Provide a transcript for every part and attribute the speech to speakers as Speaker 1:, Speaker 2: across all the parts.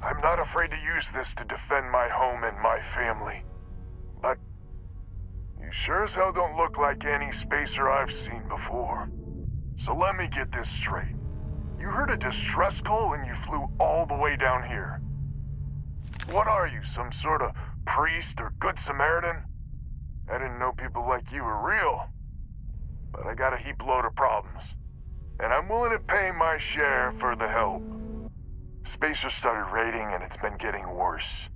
Speaker 1: I'm not afraid to use this to defend my home and my family. But you sure as hell don't look like any spacer I've seen before. So let me get this straight. You heard a distress call and you flew all the way down here. What are you, some sort of priest or good Samaritan? I didn't know people like you were real. But I got a heap load of problems. And I'm willing to pay my share for the help. Spacers started raiding and it's been getting worse.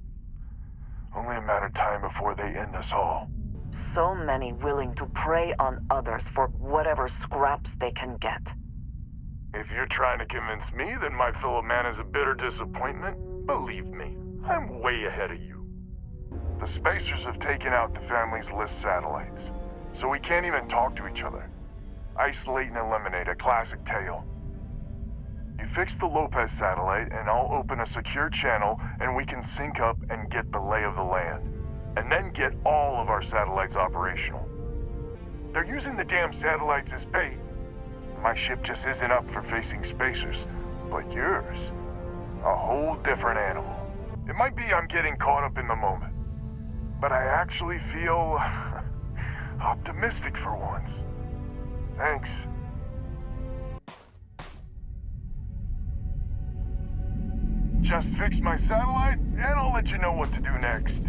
Speaker 1: Only a matter of time before they end us all.
Speaker 2: So many willing to prey on others for whatever scraps they can get.
Speaker 1: If you're trying to convince me that my fellow man is a bitter disappointment, believe me, I'm way ahead of you. The Spacers have taken out the family's list satellites, so we can't even talk to each other. Isolate and eliminate, a classic tale. You fix the Lopez satellite and I'll open a secure channel and we can sync up and get the lay of the land. And then get all of our satellites operational. They're using the damn satellites as bait. My ship just isn't up for facing Spacers, but yours, a whole different animal. It might be I'm getting caught up in the moment, but I actually feel optimistic for once. Thanks. Just fix my satellite, and I'll let you know what to do next.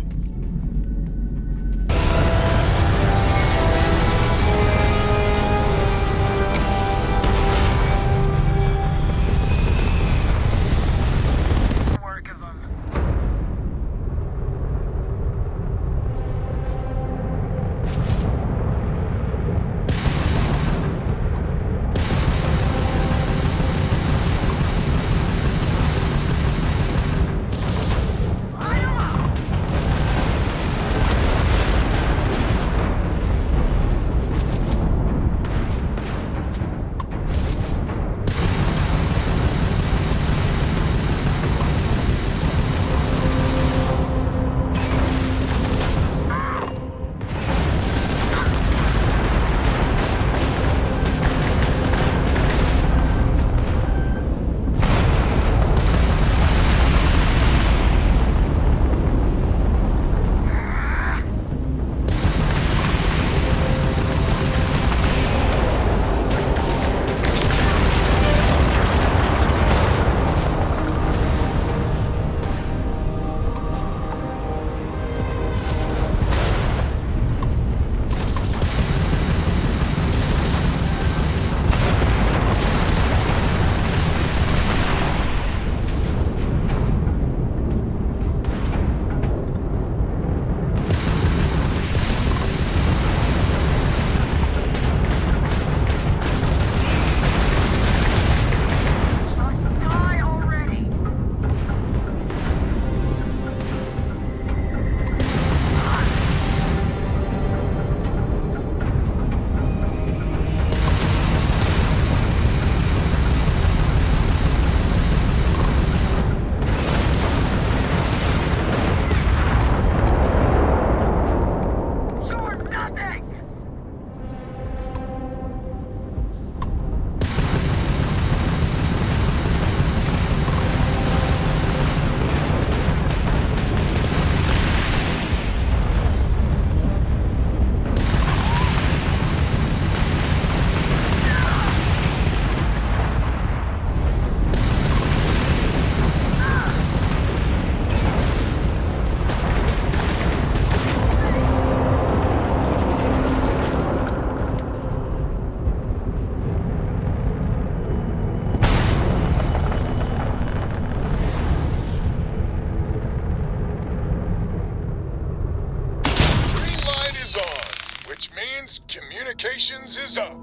Speaker 1: Communications is up.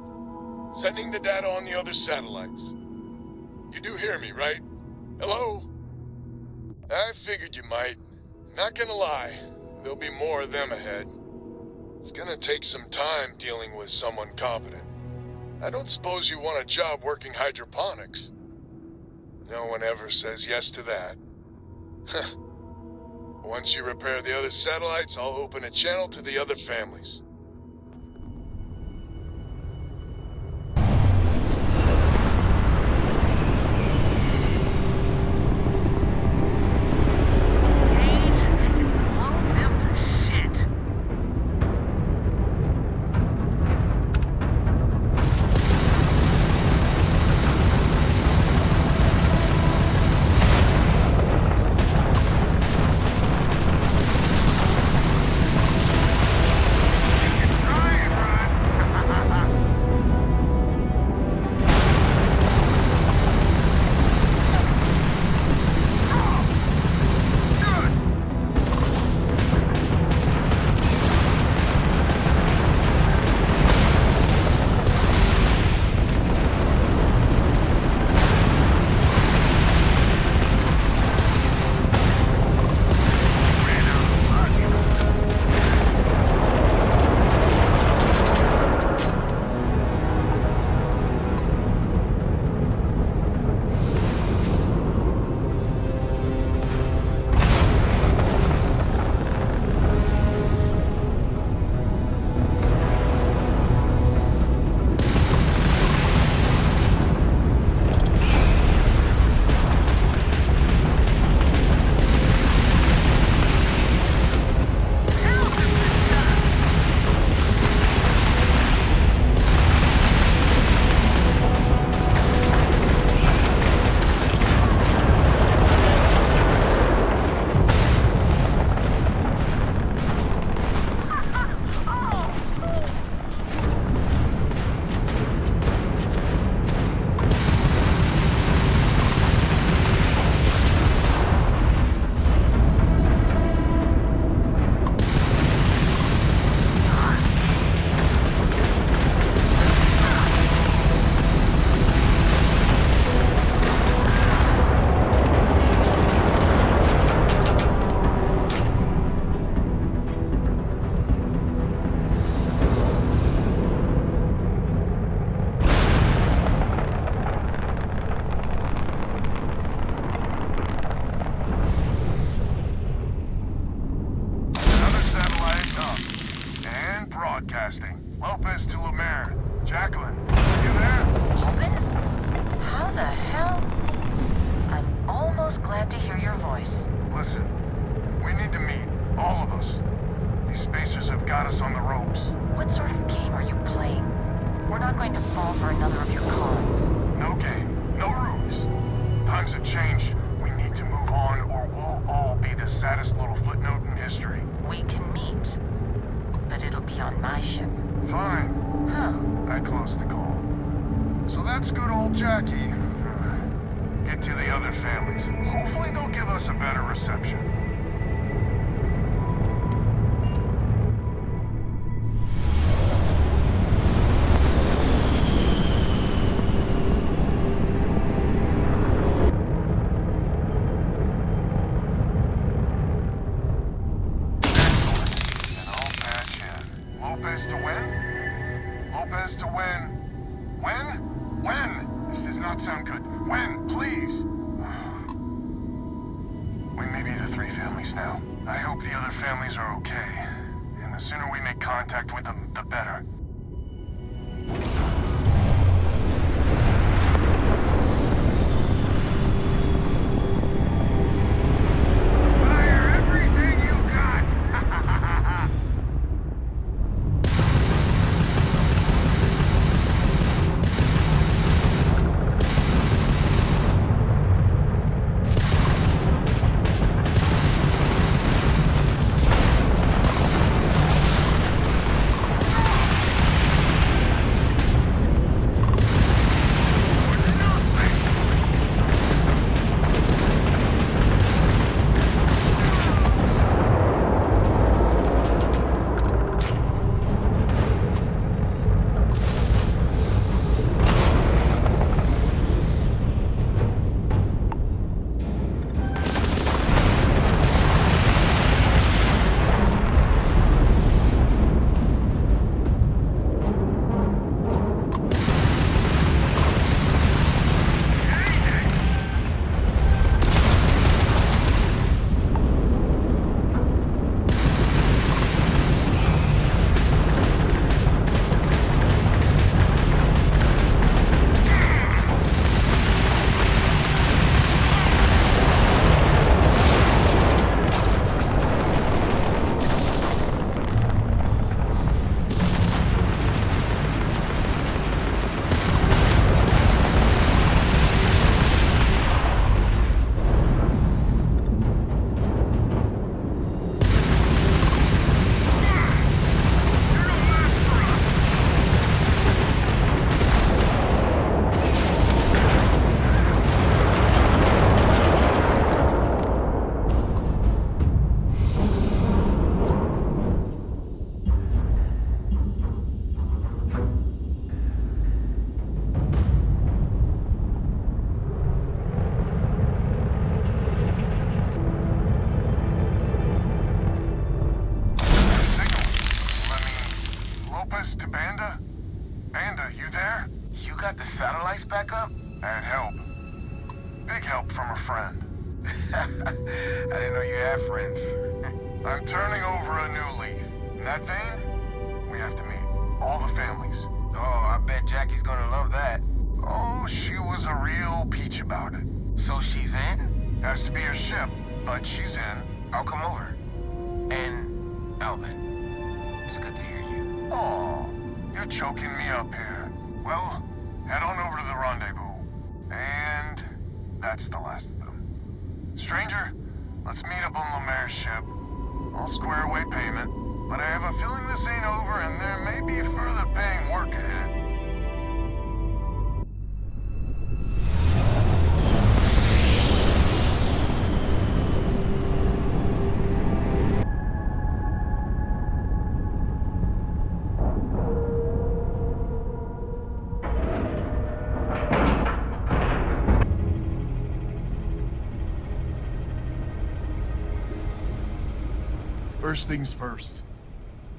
Speaker 1: Sending the data on the other satellites. You do hear me, right? Hello? I figured you might. Not gonna lie, there'll be more of them ahead. It's gonna take some time dealing with someone competent. I don't suppose you want a job working hydroponics. No one ever says yes to that. Once you repair the other satellites, I'll open a channel to the other families. listen. We need to meet, all of us. These spacers have got us on the ropes.
Speaker 3: What sort of game are you playing? We're not going to fall for another of your cons.
Speaker 1: No game, no ruse. Times have changed. We need to move on, or we'll all be the saddest little footnote in history.
Speaker 3: We can meet, but it'll be on my ship.
Speaker 1: Fine.
Speaker 3: Huh.
Speaker 1: I closed the call. So that's good old Jackie. Get to the other families. Hopefully they'll give us a better reception. Now. I hope the other families are okay. And the sooner we make contact with them, the better. Fire everything you got! got the satellites back up? And help. Big help from a friend. I didn't know you had friends. I'm turning over a new leaf. In that vein, we have to meet. All the families. Oh, I bet Jackie's gonna love that. Oh, she was a real peach about it. So she's in? Has to be her ship, but she's in. I'll come over. And Alvin, it's good to hear you. Oh, you're choking me up here. Well, head on over to the rendezvous. And that's the last of them. Stranger, let's meet up on Lemaire's ship. I'll square away payment, but I have a feeling this ain't over and there may be further paying work ahead.
Speaker 4: First things first.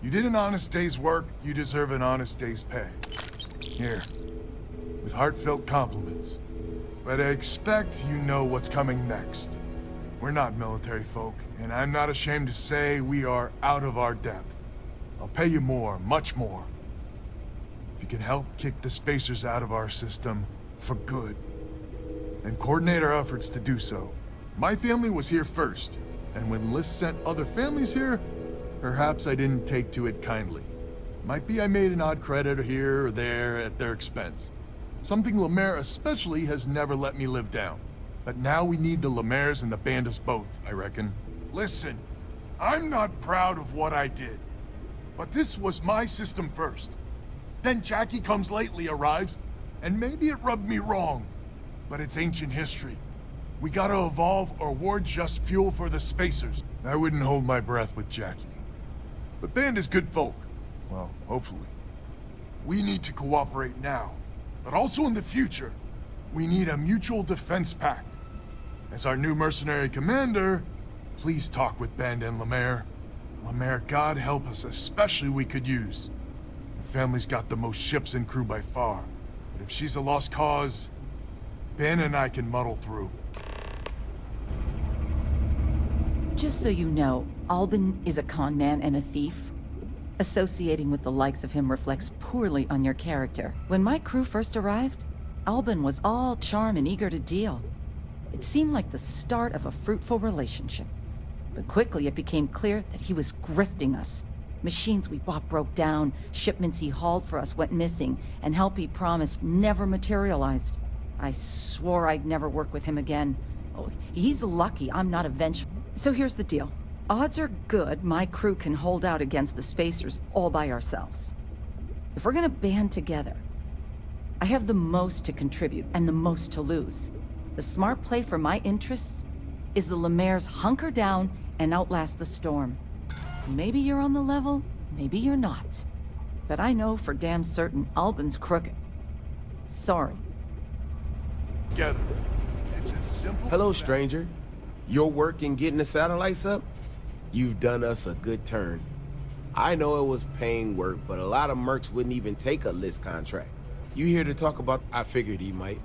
Speaker 4: You did an honest day's work, you deserve an honest day's pay. Here, with heartfelt compliments. But I expect you know what's coming next. We're not military folk, and I'm not ashamed to say we are out of our depth. I'll pay you more, much more. If you can help kick the spacers out of our system for good, and coordinate our efforts to do so. My family was here first. And when Liz sent other families here, perhaps I didn't take to it kindly. Might be I made an odd credit here or there at their expense. Something Lemaire especially has never let me live down. But now we need the Lemaires and the Bandits both, I reckon. Listen, I'm not proud of what I did. But this was my system first. Then Jackie Comes Lately arrives, and maybe it rubbed me wrong. But it's ancient history. We gotta evolve or we're just fuel for the Spacers. I wouldn't hold my breath with Jackie. But Band is good folk. Well, hopefully. We need to cooperate now. But also in the future, we need a mutual defense pact. As our new mercenary commander, please talk with Band and Lemaire. Lemaire, God help us, especially we could use. Her family's got the most ships and crew by far. But if she's a lost cause, Ben and I can muddle through.
Speaker 5: Just so you know, Albin is a con man and a thief. Associating with the likes of him reflects poorly on your character. When my crew first arrived, Albin was all charm and eager to deal. It seemed like the start of a fruitful relationship. But quickly it became clear that he was grifting us. Machines we bought broke down, shipments he hauled for us went missing, and help he promised never materialized. I swore I'd never work with him again. Oh, he's lucky I'm not a vengeful. So here's the deal. Odds are good my crew can hold out against the Spacers all by ourselves. If we're gonna band together, I have the most to contribute and the most to lose. The smart play for my interests is the Lemaire's hunker down and outlast the storm. Maybe you're on the level, maybe you're not. But I know for damn certain Albin's crooked. Sorry.
Speaker 4: Together. It's as simple
Speaker 6: Hello,
Speaker 4: as that.
Speaker 6: stranger. Your work in getting the satellites up? You've done us a good turn. I know it was paying work, but a lot of mercs wouldn't even take a list contract. You here to talk about... I figured he might.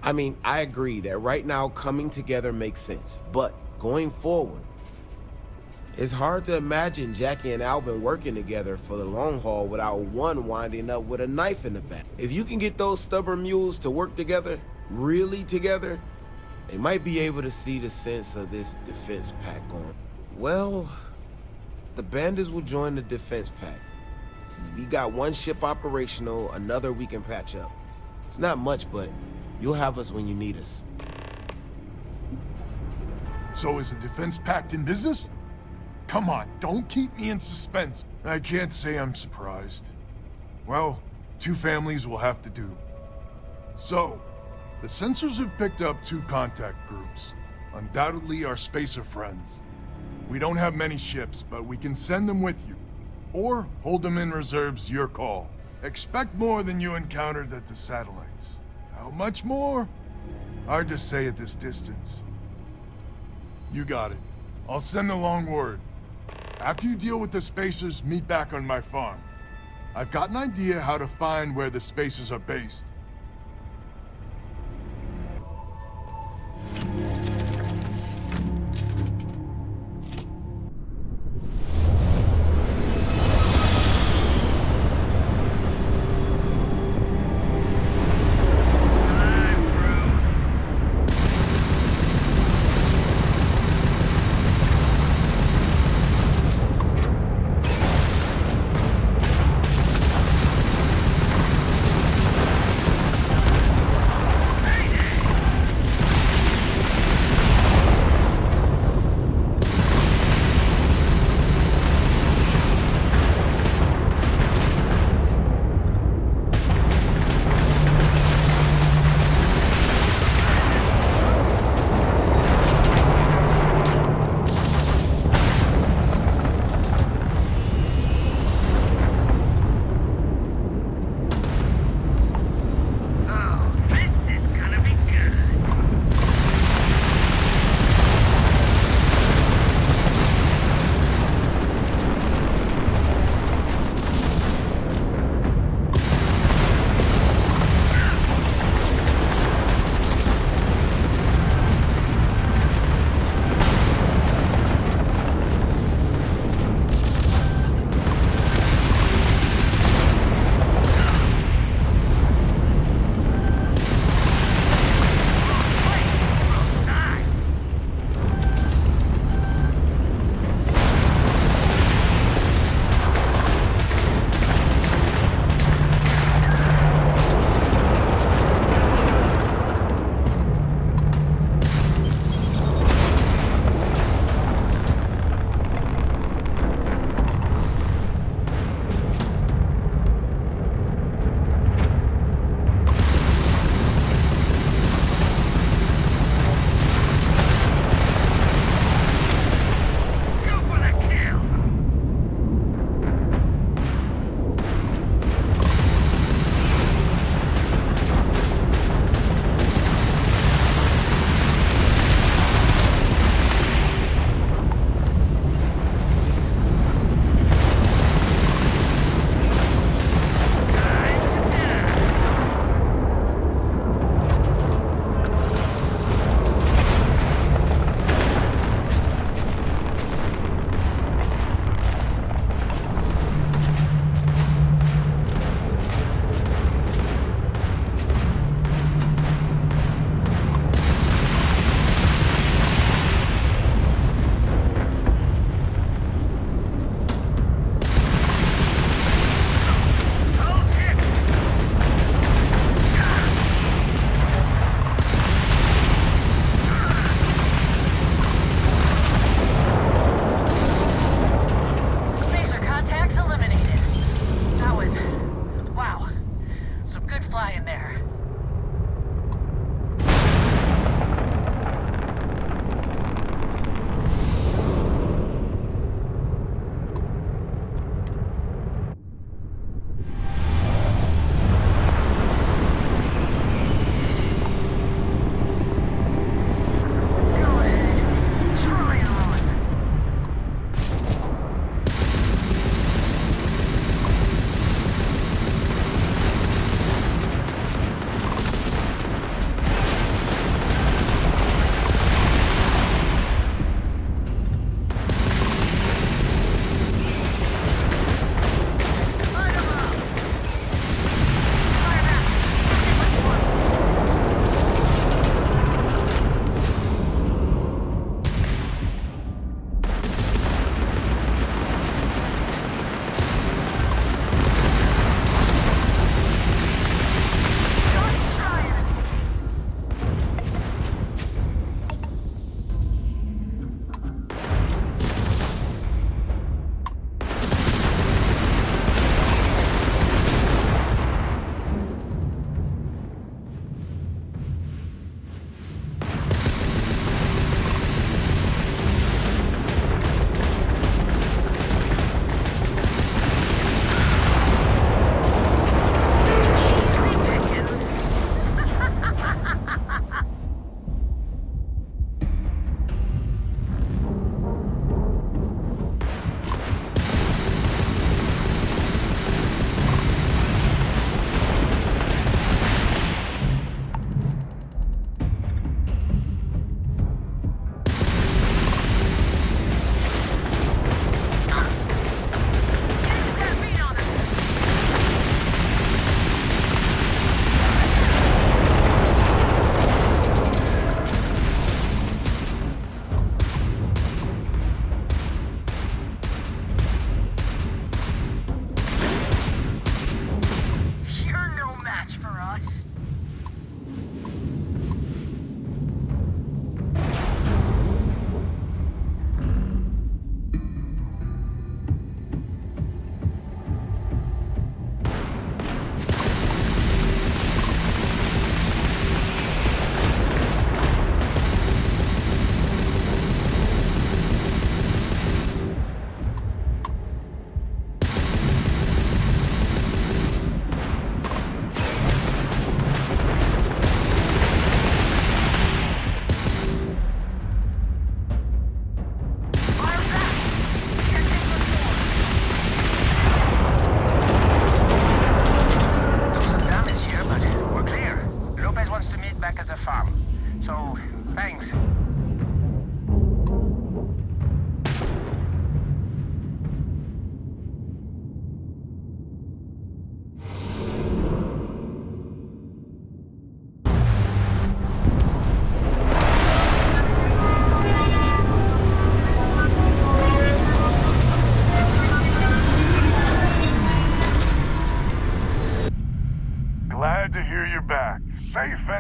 Speaker 6: I mean, I agree that right now coming together makes sense, but going forward, it's hard to imagine Jackie and Albin working together for the long haul without one winding up with a knife in the back. If you can get those stubborn mules to work together, really together, they might be able to see the sense of this defense pact going. Well, the bandits will join the defense pact. We got one ship operational, another we can patch up. It's not much, but you'll have us when you need us.
Speaker 4: So is the defense pact in business? Come on, don't keep me in suspense. I can't say I'm surprised. Well, two families will have to do. So, the sensors have picked up two contact groups. Undoubtedly our Spacer friends. We don't have many ships, but we can send them with you. Or hold them in reserves, your call. Expect more than you encountered at the satellites. How much more? Hard to say at this distance. You got it. I'll send along word. After you deal with the Spacers, meet back on my farm. I've got an idea how to find where the Spacers are based.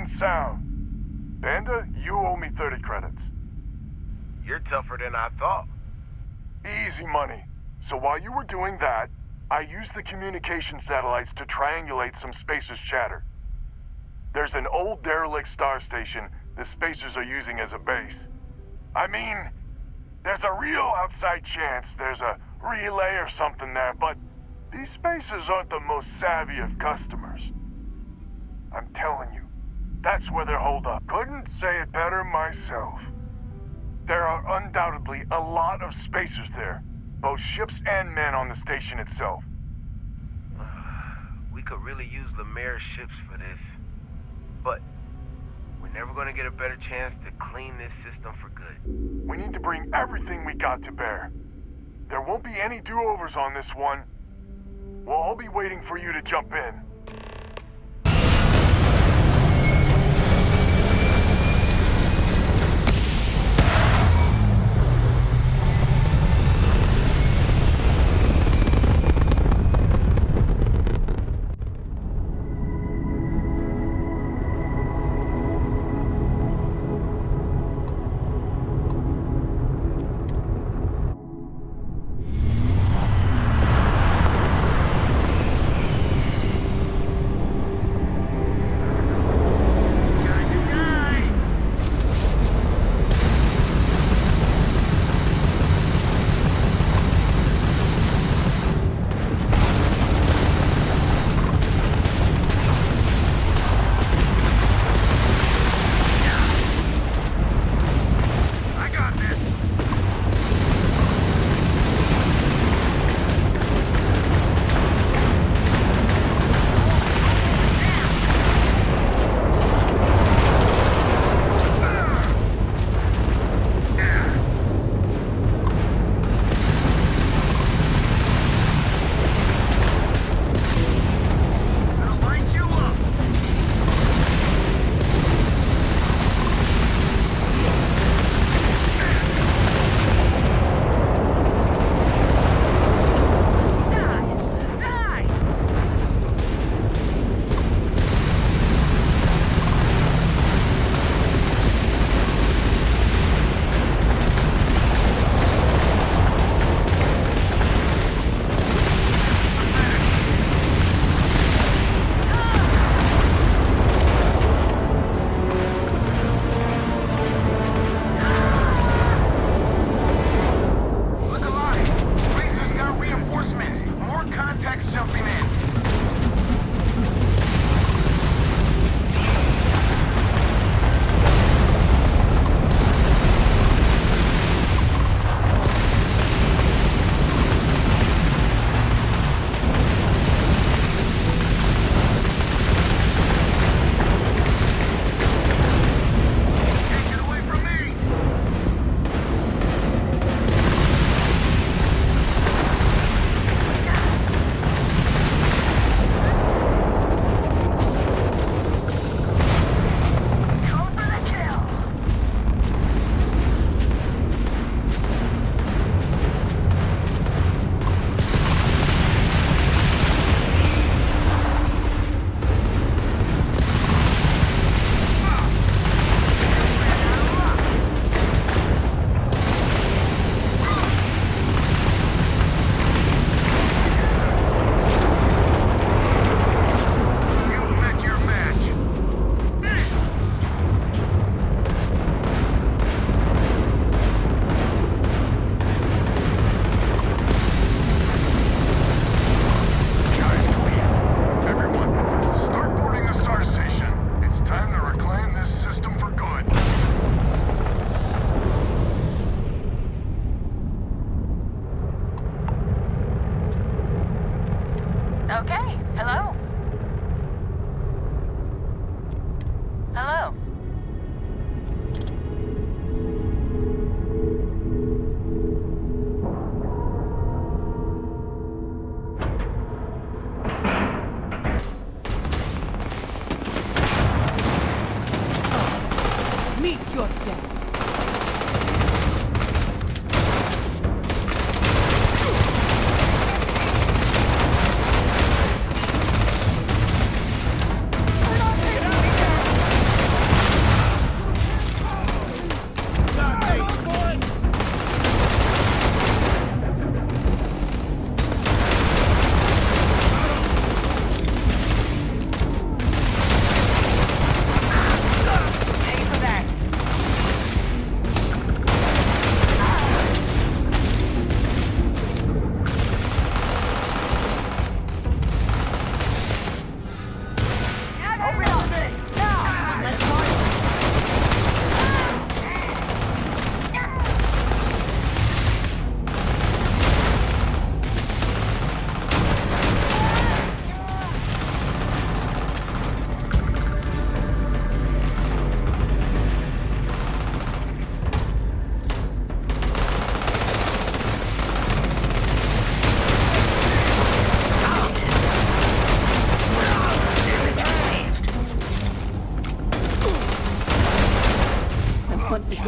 Speaker 1: and sound. Banda, you owe me 30 credits.
Speaker 6: You're tougher than I thought.
Speaker 1: Easy money. So while you were doing that, I used the communication satellites to triangulate some Spacers chatter. There's an old derelict star station the Spacers are using as a base. I mean, there's a real outside chance there's a relay or something there, but these Spacers aren't the most savvy of customers. I'm telling you, that's where they're holed up. Couldn't say it better myself. There are undoubtedly a lot of Spacers there, both ships and men on the station itself.
Speaker 6: We could really use Lemaire's ships for this. But we're never gonna get a better chance to clean this system for good.
Speaker 1: We need to bring everything we got to bear. There won't be any do-overs on this one. We'll all be waiting for you to jump in.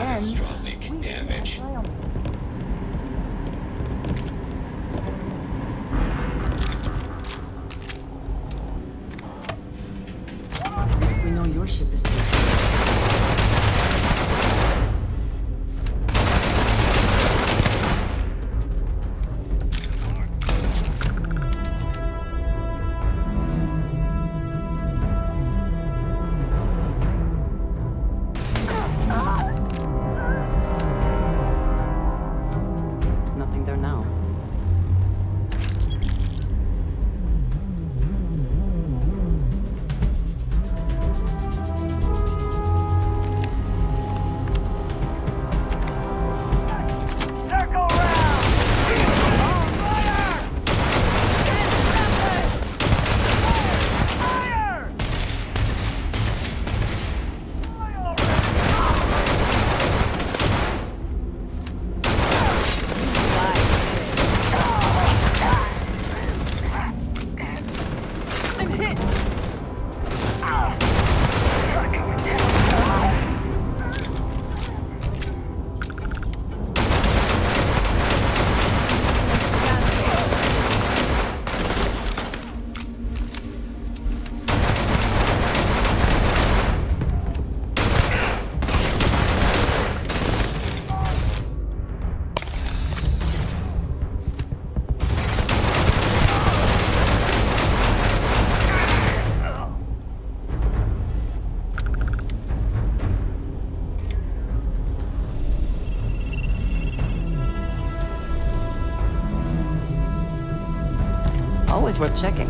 Speaker 2: again.
Speaker 7: Catastrophic damage.
Speaker 2: At least we know your ship is safe. Nothing there now. Always worth checking.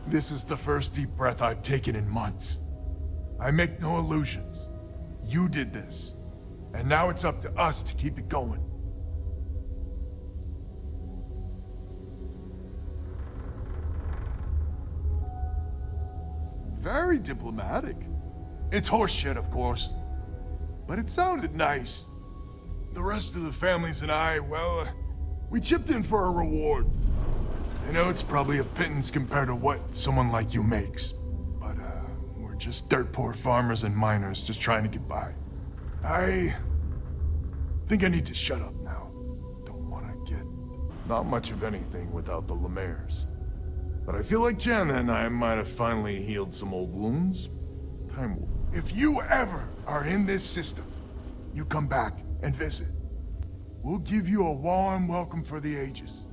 Speaker 4: This is the first deep breath I've taken in months. I make no illusions. You did this. And now it's up to us to keep it going. Very diplomatic. It's horseshit, of course. But it sounded nice. The rest of the families and I, well, we chipped in for a reward. I know it's probably a pittance compared to what someone like you makes. But, we're just dirt poor farmers and miners just trying to get by. I think I need to shut up now. Don't want to get not much of anything without the Lemaire's. But I feel like Jana and I might have finally healed some old wounds. Time will. If you ever are in this system, you come back and visit. We'll give you a warm welcome for the ages.